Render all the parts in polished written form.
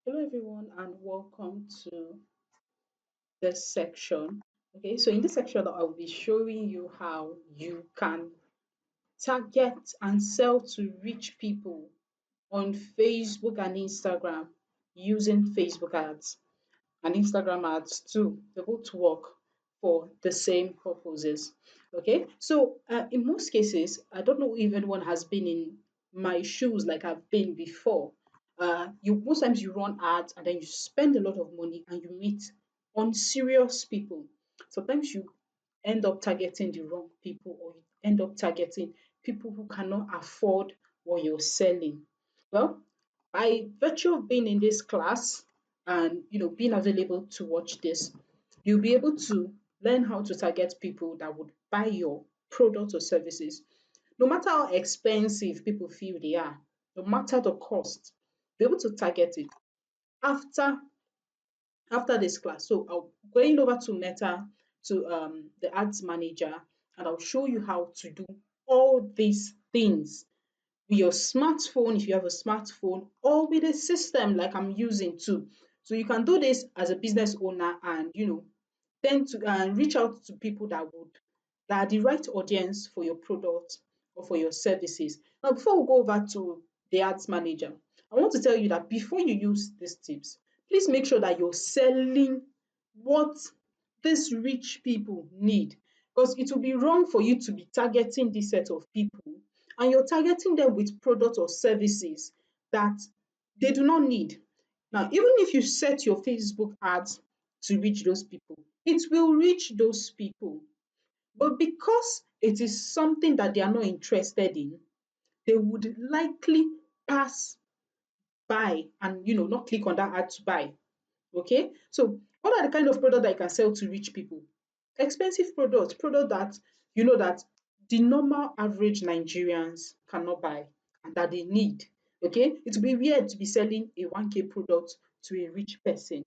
Hello everyone and welcome to this section. Okay, so in this section I will be showing you how you can target and sell to rich people on Facebook and Instagram using Facebook ads and Instagram ads too. They both work for the same purposes. Okay, so in most cases, I don't know if anyone has been in my shoes like I've been before. You most times you run ads and then you spend a lot of money and you meet unserious people. Sometimes you end up targeting the wrong people or you end up targeting people who cannot afford what you're selling. Well, by virtue of being in this class and being available to watch this, you'll be able to learn how to target people that would buy your products or services, no matter how expensive people feel they are, no matter the cost, be able to target it after this class. So I'll going over to Meta to the ads manager, and I'll show you how to do all these things with your smartphone if you have a smartphone, or with a system like I'm using too. So you can do this as a business owner and then to reach out to people that are the right audience for your product or for your services. Now, before we go over to the ads manager, I want to tell you that before you use these tips, please make sure that you're selling what these rich people need, because it will be wrong for you to be targeting this set of people and you're targeting them with products or services that they do not need. Now, even if you set your Facebook ads to reach those people, it will reach those people. But because it is something that they are not interested in, they would likely pass by and not click on that ad to buy. Okay, so what are the kind of product that you can sell to rich people? Expensive products, product that that the normal average Nigerians cannot buy and that they need. Okay, it will be weird to be selling a 1K product to a rich person.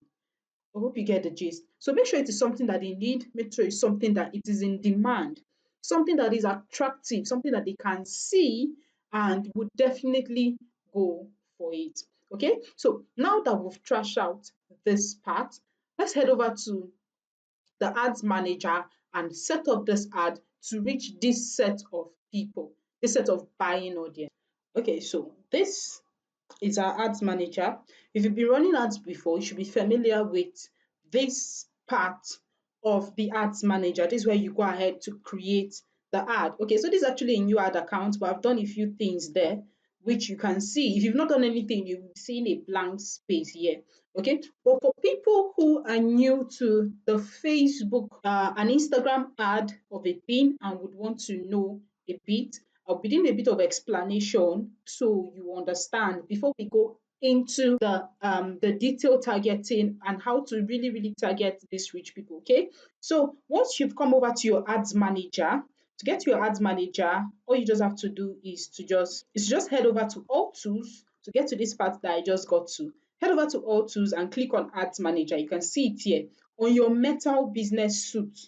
I hope you get the gist. So make sure it is something that they need. Make sure it's something that it is in demand, something that is attractive, something that they can see and would definitely go for it. Okay, so now that we've trashed out this part, let's head over to the ads manager and set up this ad to reach this set of people, this set of buying audience. Okay, so this is our ads manager. If you've been running ads before, you should be familiar with this part of the ads manager. This is where you go ahead to create the ad. Okay, so this is actually a new ad account, but I've done a few things there, which you can see. If you've not done anything, you've seen a blank space here. Okay, but for people who are new to the Facebook and Instagram ad of a thing and would want to know a bit, I'll be doing a bit of explanation so you understand before we go into the detailed targeting and how to really target these rich people. Okay, so once you've come over to your ads manager, to get to your ads manager, all you just have to do is to just head over to all tools. To get to this part that I just got to, head over to all tools and click on ads manager. You can see it here on your metal business suit,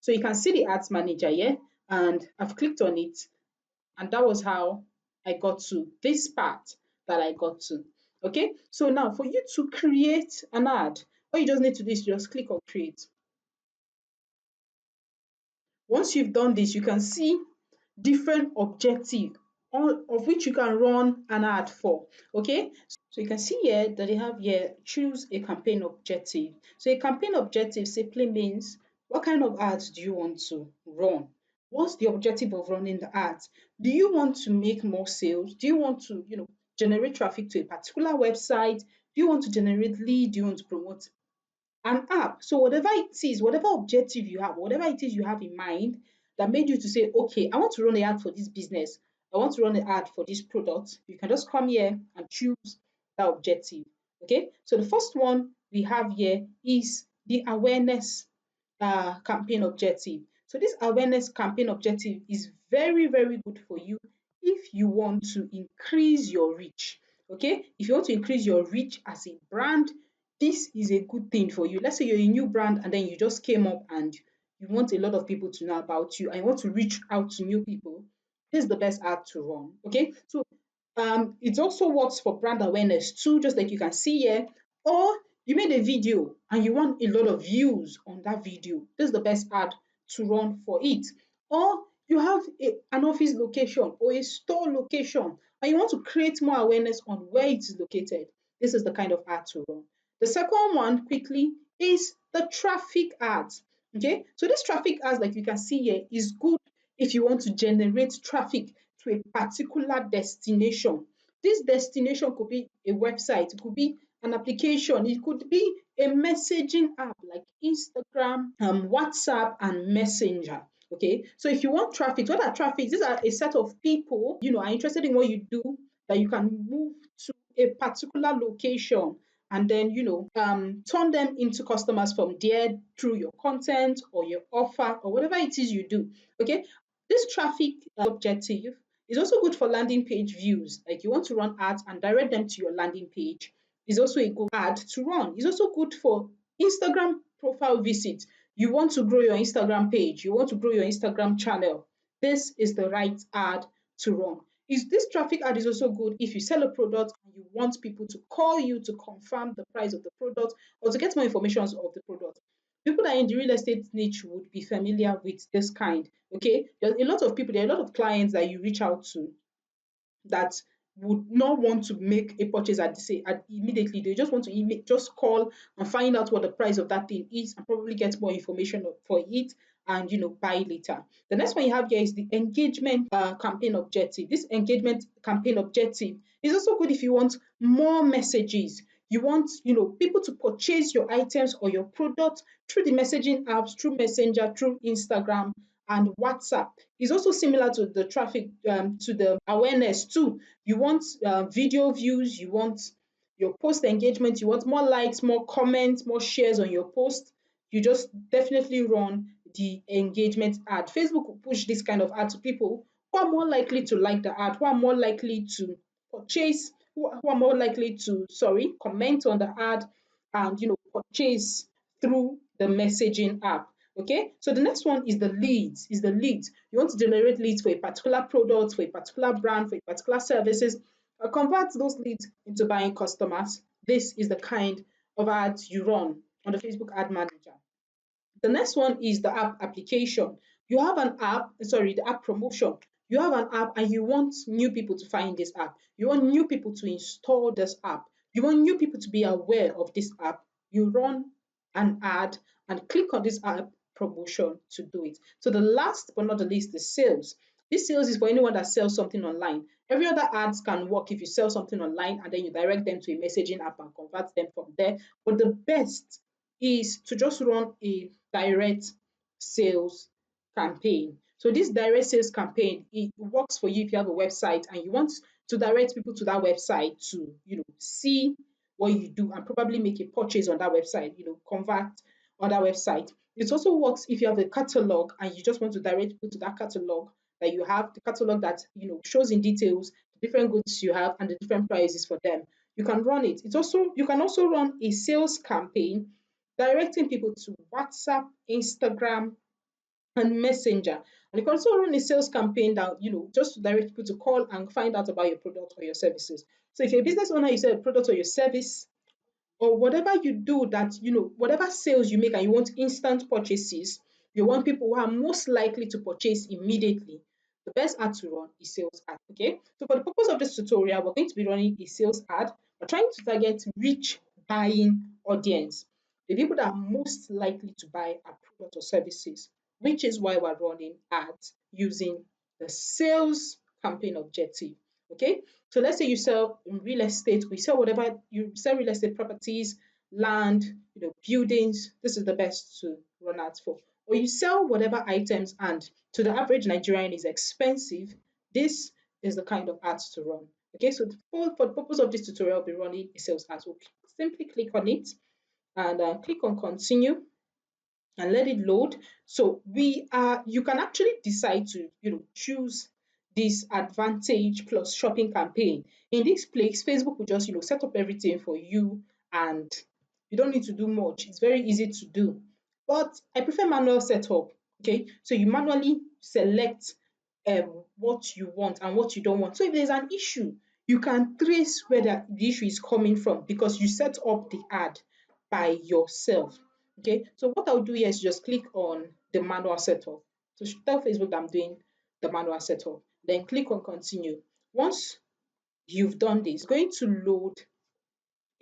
so you can see the ads manager here, and I've clicked on it, and that was how I got to this part that I got to. Okay, so now for you to create an ad, all you just need to do is just click on create. Once you've done this, you can see different objective, all of which you can run an ad for. Okay, so you can see here that they have here choose a campaign objective. So a campaign objective simply means what kind of ads do you want to run? What's the objective of running the ads? Do you want to make more sales? Do you want to generate traffic to a particular website? Do you want to generate lead? Do you want to promote an app? So whatever it is, whatever objective you have, whatever it is you have in mind that made you to say, okay, I want to run an ad for this business, I want to run an ad for this product, you can just come here and choose that objective. Okay, so the first one we have here is the awareness campaign objective. So this awareness campaign objective is very good for you if you want to increase your reach. Okay, if you want to increase your reach as a brand, this is a good thing for you. Let's say you're a new brand and then you just came up and you want a lot of people to know about you and you want to reach out to new people. This is the best ad to run. Okay, so It also works for brand awareness too, just like you can see here. Or you made a video and you want a lot of views on that video. This is the best ad to run for it. Or you have an office location or a store location and you want to create more awareness on where it is located. This is the kind of ad to run. The second one, quickly, is the traffic ads. Okay, so this traffic ads, like you can see here, is good if you want to generate traffic to a particular destination. This destination could be a website, it could be an application, it could be a messaging app like Instagram, WhatsApp, and Messenger. Okay, so if you want traffic, what are traffic? These are a set of people, are interested in what you do, that you can move to a particular location and then turn them into customers from there through your content or your offer or whatever it is you do. Okay, this traffic objective is also good for landing page views. Like you want to run ads and direct them to your landing page. Is also a good ad to run. It's also good for Instagram profile visit. You want to grow your Instagram page, you want to grow your Instagram channel. This is the right ad to run. Is this traffic ad is also good if you sell a product and you want people to call you to confirm the price of the product or to get more information of the product. People that are in the real estate niche would be familiar with this kind. Okay, there are a lot of clients that you reach out to that would not want to make a purchase immediately. They just want to just call and find out what the price of that thing is and probably get more information for it and buy later. The next one you have here is the engagement campaign objective. This engagement campaign objective is also good if you want more messages. You want people to purchase your items or your product through the messaging apps, through Messenger, through Instagram, and WhatsApp. Is also similar to the traffic, to the awareness too. You want video views, you want your post engagement, you want more likes, more comments, more shares on your post. You just definitely run the engagement ad. Facebook will push this kind of ad to people who are more likely to like the ad, who are more likely to purchase, who are more likely to, comment on the ad and purchase through the messaging app. Okay, so the next one is the leads. You want to generate leads for a particular product, for a particular brand, for a particular services, convert those leads into buying customers. This is the kind of ads you run on the Facebook ad manager. The next one is the app application. You have an app, sorry, the app promotion. You have an app and you want new people to find this app. You want new people to install this app. You want new people to be aware of this app. You run an ad and click on this app promotion to do it. So the last but not the least is sales. This sales is for anyone that sells something online. Every other ads can work if you sell something online and then you direct them to a messaging app and convert them from there. But the best is to just run a direct sales campaign. So this direct sales campaign, it works for you if you have a website and you want to direct people to that website to, see what you do and probably make a purchase on that website, convert on that website. It also works if you have a catalog and you just want to direct people to that catalog that you have, the catalog that shows in details the different goods you have and the different prices for them. You can run it. You can also run a sales campaign directing people to WhatsApp, Instagram, and Messenger. And you can also run a sales campaign that, just to direct people to call and find out about your product or your services. So if you're a business owner, you sell a product or your service, or whatever you do that, whatever sales you make and you want instant purchases, you want people who are most likely to purchase immediately, the best ad to run is sales ad. Okay, so for the purpose of this tutorial, we're going to be running a sales ad. We're trying to target rich buying audience, the people that are most likely to buy our product or services, which is why we're running ads using the sales campaign objective. Okay, so let's say you sell real estate, we sell whatever, you sell real estate properties, land, buildings. This is the best to run ads for. Or you sell whatever items and to the average Nigerian is expensive. This is the kind of ads to run. Okay, so for the purpose of this tutorial, I'll be running a sales ad. So simply click on it and click on continue and let it load. So you can actually decide to choose this advantage plus shopping campaign. In this place, Facebook will just set up everything for you and you don't need to do much. It's very easy to do. But I prefer manual setup. Okay, so you manually select what you want and what you don't want. So if there's an issue, You can trace where the issue is coming from because you set up the ad by yourself. Okay, so what I'll do here is just click on the manual setup. So tell Facebook that I'm doing the manual setup. Then click on continue. Once you've done this, it's going to load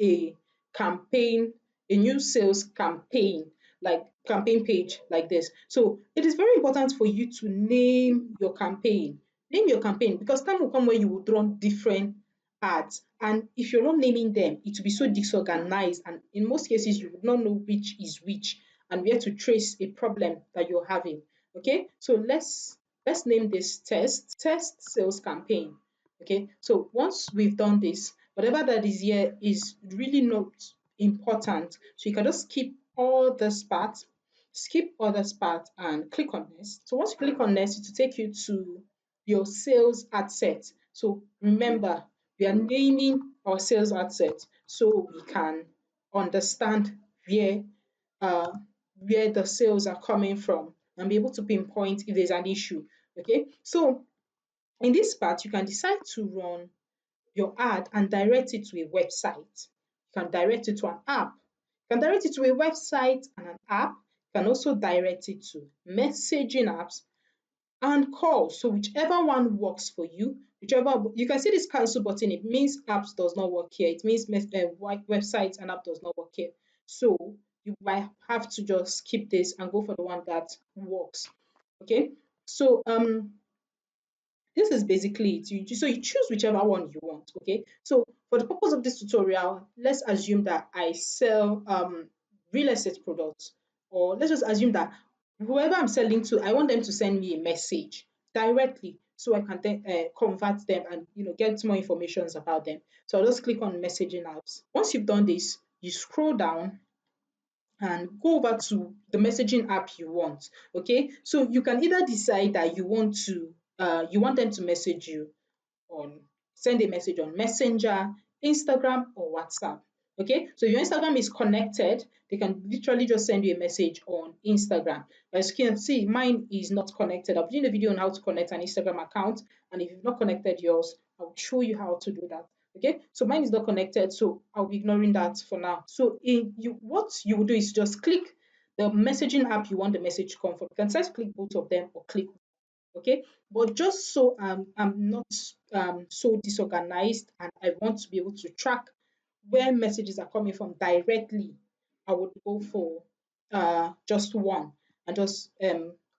a campaign, a new sales campaign, like campaign page like this. So it is very important for you to name your campaign. Name your campaign because time will come where you would run different ads. And if you're not naming them, it will be so disorganized. And in most cases, you would not know which is which and where to trace a problem that you're having. Okay, so let's name this test sales campaign. Okay, so once we've done this, whatever that is here is really not important. So you can just skip all this part and click on next. So once you click on next, it will take you to your sales ad set. So remember, we are naming our sales ad set so we can understand uh, where the sales are coming from and be able to pinpoint if there's an issue. Okay, so in this part, you can decide to run your ad and direct it to a website. You can direct it to an app. You can direct it to a website and an app. You can also direct it to messaging apps and calls. So whichever one works for you, whichever you can see this cancel button, it means apps does not work here. It means websites and app does not work here. So you might have to just skip this and go for the one that works. Okay. So this is basically it. So you choose whichever one you want. Okay. So for the purpose of this tutorial, let's assume that I sell real estate products, or let's just assume that whoever I'm selling to, I want them to send me a message directly so I can then convert them and get more information about them. So I'll just click on messaging apps. Once you've done this, you scroll down and go over to the messaging app you want. Okay, so you can either decide that you want them to message you on send a message on Messenger, Instagram, or WhatsApp. Okay, so if your Instagram is connected, they can literally just send you a message on Instagram. As you can see, mine is not connected. I've done a video on how to connect an Instagram account, and if you've not connected yours, I'll show you how to do that. Okay, so mine is not connected, so I'll be ignoring that for now. So what you will do is just click the messaging app you want the message to come from. You can try to click both of them or click. Okay, but just so I'm not so disorganized and I want to be able to track where messages are coming from directly, I would go for just one and just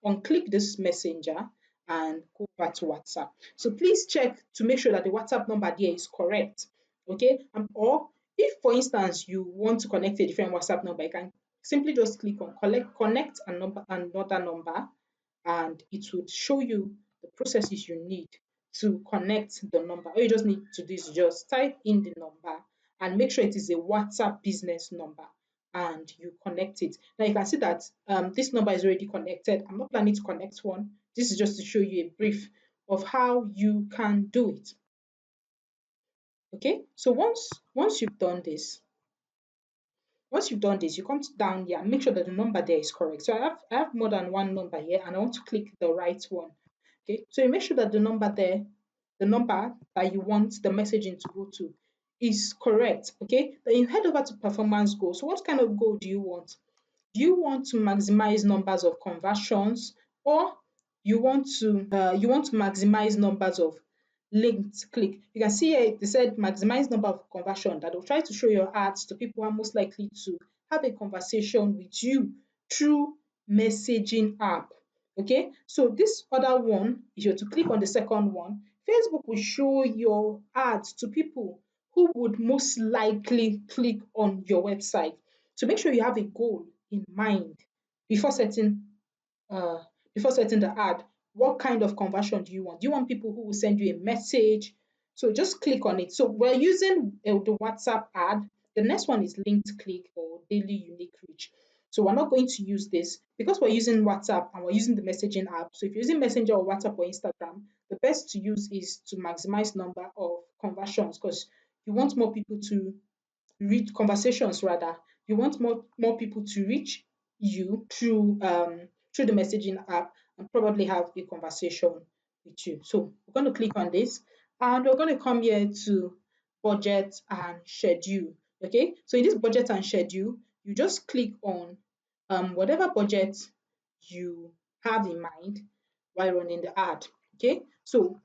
unclick this messenger and go back to WhatsApp. So please check to make sure that the WhatsApp number there is correct. Okay, or if for instance you want to connect a different WhatsApp number, you can simply just click on connect another number, and it would show you the processes you need to connect the number. All you just need to do is just type in the number and make sure it is a WhatsApp business number and you connect it. Now you can see that this number is already connected. I'm not planning to connect one. This is just to show you a brief of how you can do it. Okay, so once you've done this, you come down here and make sure that the number there is correct. So I have more than one number here and I want to click the right one. Okay, so you make sure that the number there, the number that you want the messaging to go to is correct. Okay, then you head over to performance goal. So what kind of goal do you want? Do you want to maximize numbers of conversions, or you want to maximize numbers of linked click? You can see here they said maximize number of conversion, that will try to show your ads to people who are most likely to have a conversation with you through messaging app. Okay, so this other one, if you're to click on the second one, Facebook will show your ads to people who would most likely click on your website. So make sure you have a goal in mind before setting uh, the ad. What kind of conversion do you want? Do you want people who will send you a message? So just click on it. So we're using the WhatsApp ad. The next one is linked click or daily unique reach. So we're not going to use this because we're using WhatsApp and we're using the messaging app. So if you're using Messenger or WhatsApp or Instagram, the best to use is to maximize number of conversions because you want more people to reach conversations rather. You want more people to reach you through the messaging app and probably have a conversation with you. So we're going to click on this And we're going to come here to budget and schedule. Okay, so in this budget and schedule, you just click on whatever budget you have in mind while running the ad. Okay, so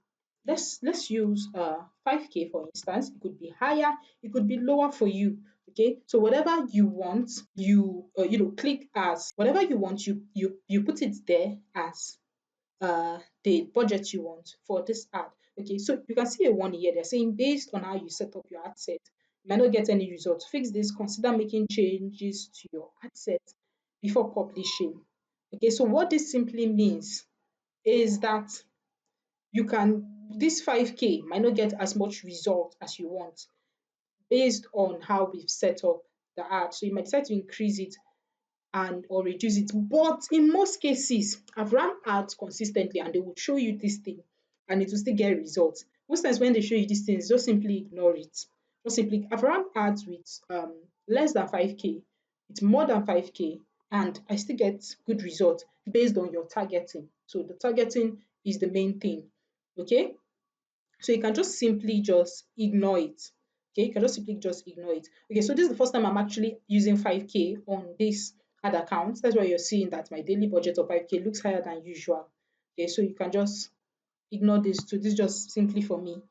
let's use 5K for instance. It could be higher, it could be lower for you. Okay, so whatever you want, you click as whatever you want, you put it there as the budget you want for this ad. Okay, so you can see a one here. They're saying based on how you set up your ad set, you might not get any results. Fix this. Consider making changes to your ad set before publishing. Okay, so what this simply means is that you can this 5K might not get as much result as you want based on how we've set up the ad. So you might decide to increase it and or reduce it. But in most cases, I've run ads consistently and they will show you this thing and it will still get results. Most times when they show you these things, just simply ignore it. Just simply, I've run ads with less than 5K, it's more than 5K, and I still get good results based on your targeting. So the targeting is the main thing. Okay. So you can just simply just ignore it. Okay, you can just simply just ignore it. Okay, so this is the first time I'm actually using 5K on this ad account. That's why you're seeing that my daily budget of 5K looks higher than usual. Okay, so you can just ignore this too. This is just simply for me.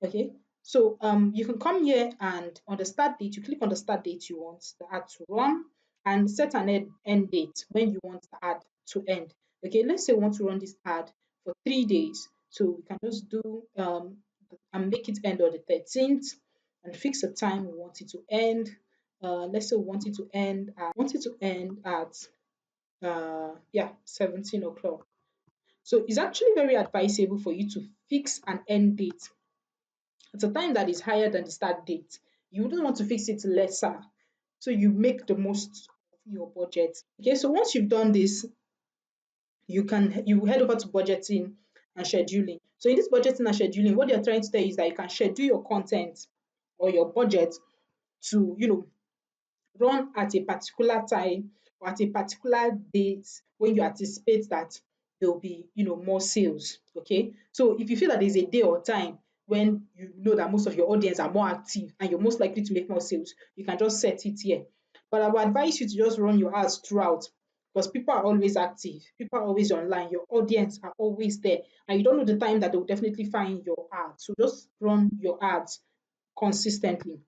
Okay, so you can come here and on the start date, you click on the start date you want the ad to run and set an end date when you want the ad to end. Okay, let's say we want to run this ad for 3 days. So we can just do and make it end on the 13th and fix a time we want it to end. Let's say we want it to end at yeah 17 o'clock. So it's actually very advisable for you to fix an end date at a time that is higher than the start date. You wouldn't want to fix it lesser. So you make the most of your budget. Okay, so once you've done this, you head over to budgeting and scheduling. So in this budgeting and scheduling, what they're trying to tell you is that you can schedule your content or your budget to run at a particular time or at a particular date when you anticipate that there will be more sales. Okay, so if you feel that there's a day or time when you know that most of your audience are more active and you're most likely to make more sales, you can just set it here. But I would advise you to just run your ads throughout because people are always active, people are always online, your audience are always there, and you don't know the time that they will definitely find your ads. So just run your ads consistently.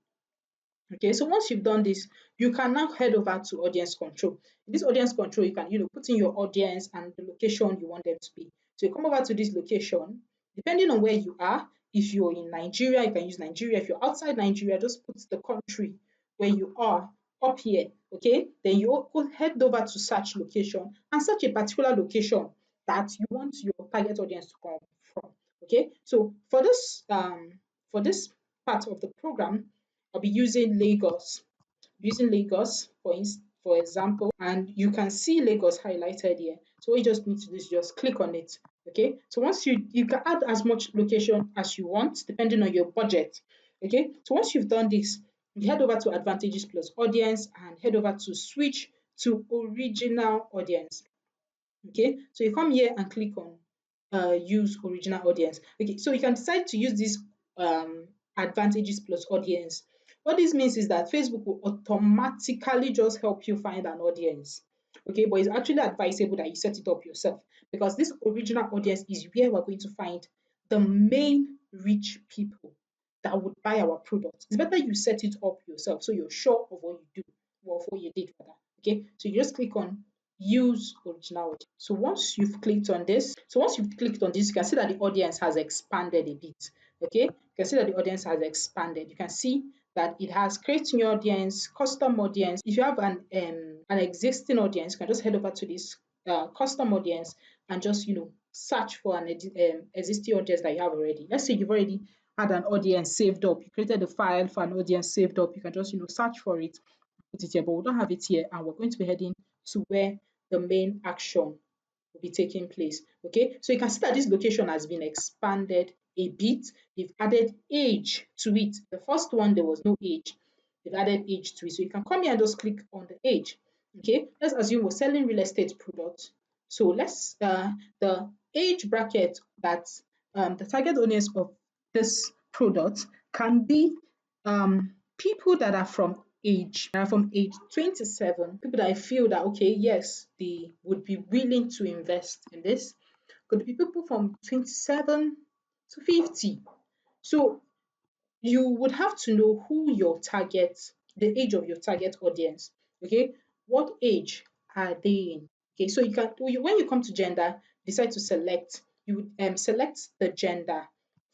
Okay, so once you've done this, you can now head over to audience control. In this audience control, you can put in your audience and the location you want them to be. So you come over to this location, depending on where you are. If you're in Nigeria, you can use Nigeria. If you're outside Nigeria, just put the country where you are up here. Okay, then you go head over to search location and search a particular location that you want your target audience to come from. Okay, so for this part of the program, I'll be using Lagos. Using Lagos for example, and you can see Lagos highlighted here. So what you just need to do is just click on it. Okay. So once you can add as much location as you want, depending on your budget. Okay. So once you've done this, you head over to Advantages plus Audience and head over to switch to original audience. Okay, so you come here and click on use original audience. Okay, so you can decide to use this advantages plus audience. What this means is that Facebook will automatically just help you find an audience. Okay, but it's actually advisable that you set it up yourself because this original audience is where we're going to find the main rich people that would buy our product. It's better you set it up yourself so you're sure of what you do or of what you did rather. Okay, so you just click on use originality. So once you've clicked on this, you can see that the audience has expanded a bit. Okay, you can see that the audience has expanded. You can see that it has create new audience, custom audience. If you have an existing audience, you can just head over to this custom audience and just search for an existing audience that you have already. Let's say you've already had an audience saved up. You created a file for an audience saved up. You can just search for it, put it here, but we don't have it here, and we're going to be heading to where the main action will be taking place. Okay, so you can see that this location has been expanded a bit. They've added age to it. The first one, there was no age. They've added age to it. So you can come here and just click on the age. Okay, let's assume we're selling real estate products. So let's the age bracket that the target audience of this product can be people that are from age 27, people that I feel that okay, yes, they would be willing to invest in this. Could be people from 27 to 50. So you would have to know who your target, the age of your target audience. Okay, what age are they in? Okay, so you can when you come to gender, decide to select. You would select the gender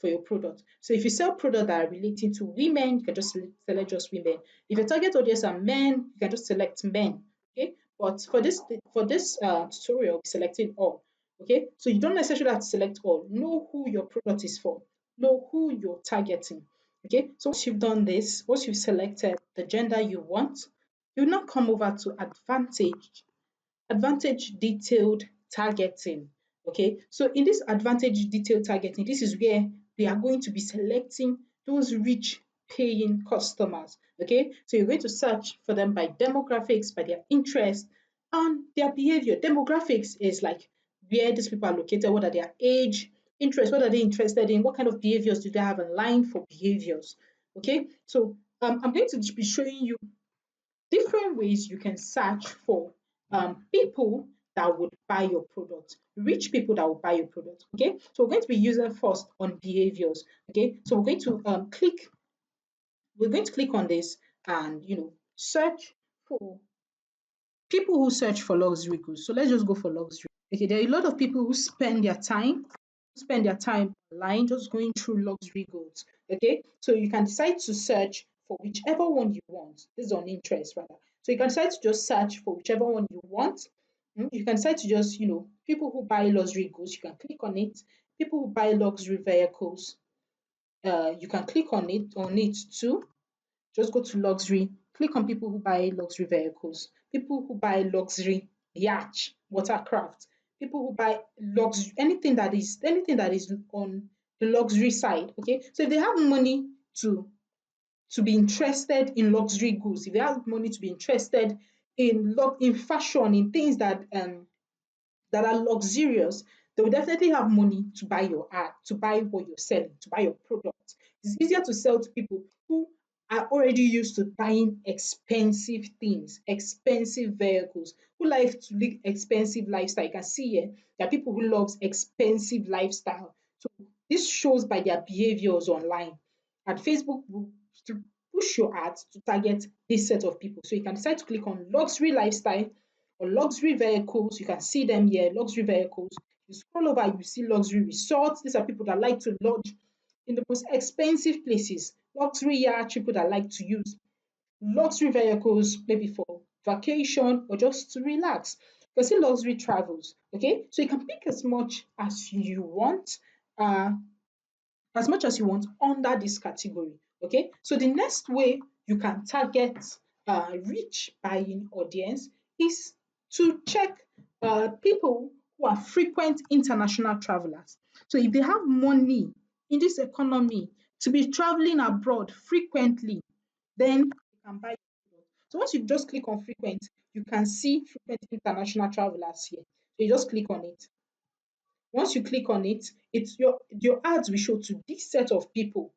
for your product. So if you sell products that are relating to women, you can just select just women. If your target audience are men, you can just select men. Okay, but for this tutorial, we're selecting all. Okay, so you don't necessarily have to select all. Know who your product is for. Know who you're targeting. Okay, so once you've done this, once you've selected the gender you want, you now come over to advantage detailed targeting. Okay, so in this advantage detailed targeting, this is where they are going to be selecting those rich paying customers. Okay, so you're going to search for them by demographics, by their interest and their behavior. Demographics is like where these people are located, what are their age, interest, what are they interested in, what kind of behaviors do they have in line for behaviors. Okay, so I'm going to be showing you different ways you can search for people that would buy your product, rich people that will buy your product. Okay, so we're going to be using first on behaviors. Okay, so we're going to click on this and search for people who search for luxury goods. So let's just go for luxury. Okay, there are a lot of people who spend their time online just going through luxury goods. Okay, so you can decide to search for whichever one you want. This is on interest rather. So you can decide to just search for whichever one you want. You can decide to just, people who buy luxury goods, you can click on it. People who buy luxury vehicles, you can click on it too. Just go to luxury, click on people who buy luxury vehicles, people who buy luxury yacht, watercraft, people who buy luxury anything that is on the luxury side. Okay, so if they have money to be interested in luxury goods, if they have money to be interested in fashion, in things that are luxurious, they will definitely have money to buy your art, to buy what you're selling, to buy your product. It's easier to sell to people who are already used to buying expensive things, expensive vehicles, who like to live expensive lifestyle. You can see here there are people who love expensive lifestyle. So this shows by their behaviors online. And Facebook will to push your ads to target this set of people. So you can decide to click on luxury lifestyle or luxury vehicles. You can see them here, luxury vehicles. You scroll over, you see luxury resorts. These are people that like to lodge in the most expensive places. Luxury yacht, people that like to use luxury vehicles, maybe for vacation or just to relax. You can see luxury travels. Okay, so you can pick uh, as much as you want under this category. Okay, so the next way you can target rich buying audience is to check people who are frequent international travelers. So if they have money in this economy to be traveling abroad frequently, then you can buy your product. So once you just click on frequent, you can see frequent international travelers here. So you just click on it. Once you click on it, it's your ads will show to this set of people,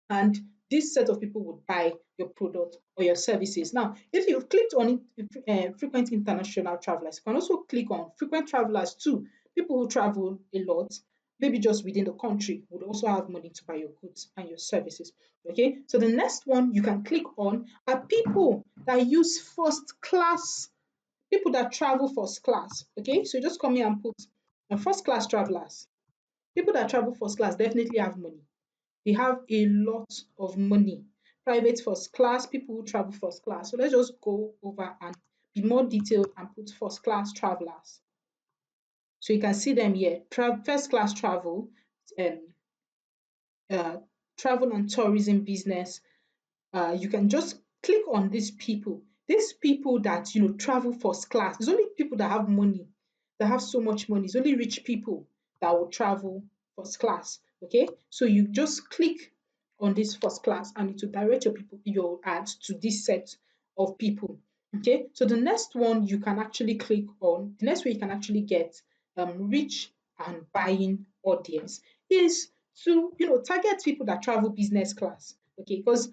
and this set of people would buy your product or your services. Now, if you've clicked on it, frequent international travelers, you can also click on frequent travelers too. People who travel a lot, maybe just within the country, would also have money to buy your goods and your services. Okay, so the next one you can click on are people that use first class, people that travel first class. Okay, so just come here and put first class travelers. People that travel first class definitely have money. They have a lot of money. Private first class, people who travel first class. So let's just go over and be more detailed and put first class travelers. So you can see them here. First class travel, um, uh, travel and tourism business. You can just click on these people. These people that travel first class. It's only people that have money, that have so much money. It's only rich people that will travel first class. Okay, so you just click on this first class and it will direct your ads to this set of people. Okay, so the next one you can actually click on, the next way you can actually get rich and buying audience is to target people that travel business class. Okay, because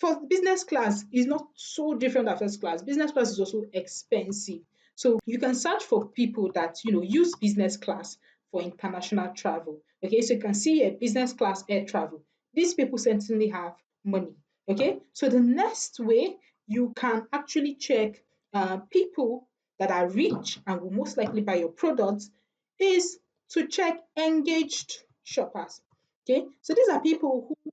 for business class is not so different than first class. Business class is also expensive. So you can search for people that use business class for international travel. Okay, so you can see a business class air travel. These people certainly have money. Okay, so the next way you can actually check people that are rich and will most likely buy your products is to check engaged shoppers. Okay, so these are people who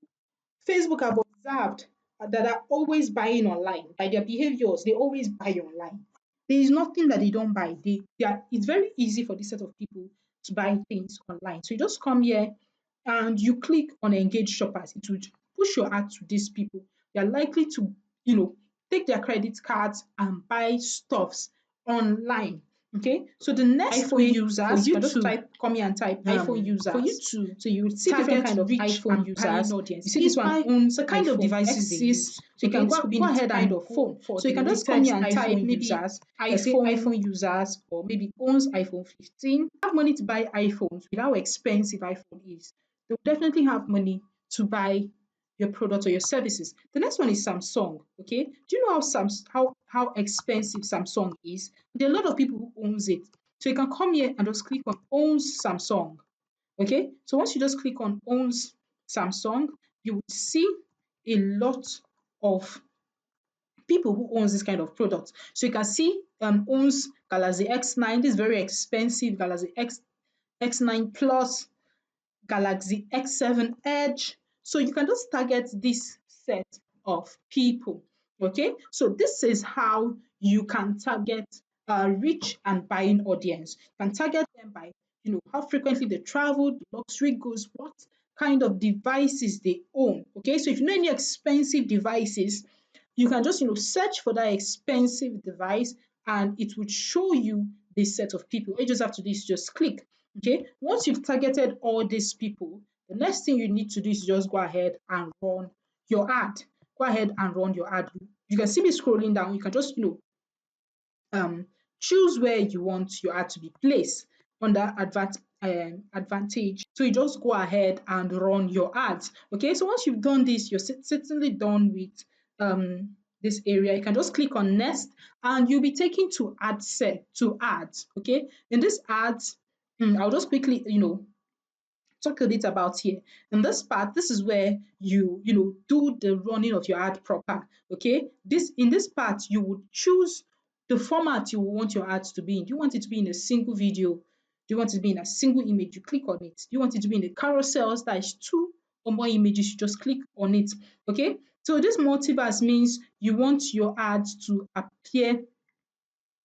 Facebook have observed that are always buying online. By their behaviors, they always buy online. There is nothing that they don't buy. It's very easy for this set of people to buy things online. So you just come here and you click on engage shoppers. It will push your ad to these people. They are likely to, take their credit cards and buy stuffs online. Okay, so the next iPhone way for users, you you can just to type come here and type iPhone for you users. to So you would see different target kind of rich iPhone and buying users. You audience. see this Is one by owns the kind of iPhone devices they X's. use. So you Okay, can this could be go in the ahead kind and of go. phone for So the you can just come latest here and type iPhone maybe users, say iPhone. iPhone users or maybe owns iPhone 15. Have money to buy iPhones with how expensive iPhone is. They will definitely have money to buy your product or your services. The next one is Samsung. Okay, do you know how expensive Samsung is? There are a lot of people who owns it. So you can come here and just click on owns Samsung. Okay, so once you just click on owns Samsung, you would see a lot of people who owns this kind of product. So you can see owns Galaxy X9. This is very expensive. Galaxy X9 Plus, Galaxy X7 Edge. So you can just target this set of people. Okay, so this is how you can target a rich and buying audience. You can target them by how frequently they travel, the luxury goods, what kind of devices they own. Okay, so if you know any expensive devices, you can just search for that expensive device and it would show you this set of people. All you just have to do is just click. Okay, once you've targeted all these people, the next thing you need to do is just go ahead and run your ad. Go ahead and run your ad. You can see me scrolling down. You can just um, choose where you want your ad to be placed under advantage. So you just go ahead and run your ads. Okay, so once you've done this, you're certainly done with this area. You can just click on next and you'll be taken to ad set to ads. Okay, in this ads, I'll just quickly talk a bit about here. In this part, this is where you do the running of your ad proper. Okay, this in this part you would choose the format you want your ads to be in. Do you want it to be in a single video? Do you want it to be in a single image? You click on it. Do you want it to be in the carousels? That is two or more images. You just click on it. Okay, so this multiverse means you want your ads to appear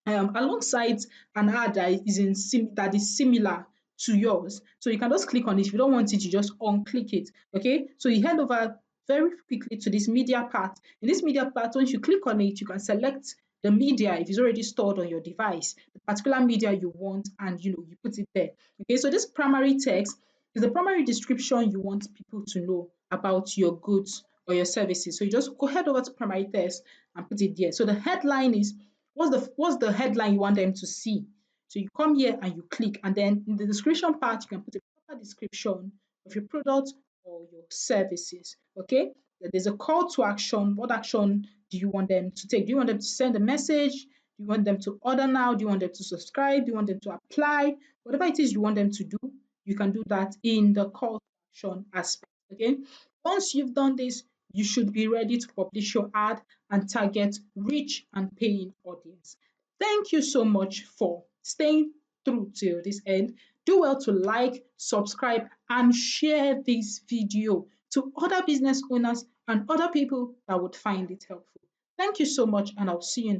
alongside an ad that is similar to yours. So you can just click on it. If you don't want it, you just unclick it. Okay. So you head over very quickly to this media part. In this media part, once you click on it, you can select the media if it's already stored on your device, the particular media you want, and you put it there. Okay. So this primary text is the primary description you want people to know about your goods or your services. So you just go head over to primary text and put it there. So the headline is what's the headline you want them to see. So you come here and you click, and then in the description part, you can put a proper description of your product or your services. Okay. Then there's a call to action. What action do you want them to take? Do you want them to send a message? Do you want them to order now? Do you want them to subscribe? Do you want them to apply? Whatever it is you want them to do, you can do that in the call to action aspect. Okay. Once you've done this, you should be ready to publish your ad and target rich and paying audience. Thank you so much for staying through till this end. Do well to like, subscribe, and share this video to other business owners and other people that would find it helpful. Thank you so much, and I'll see you in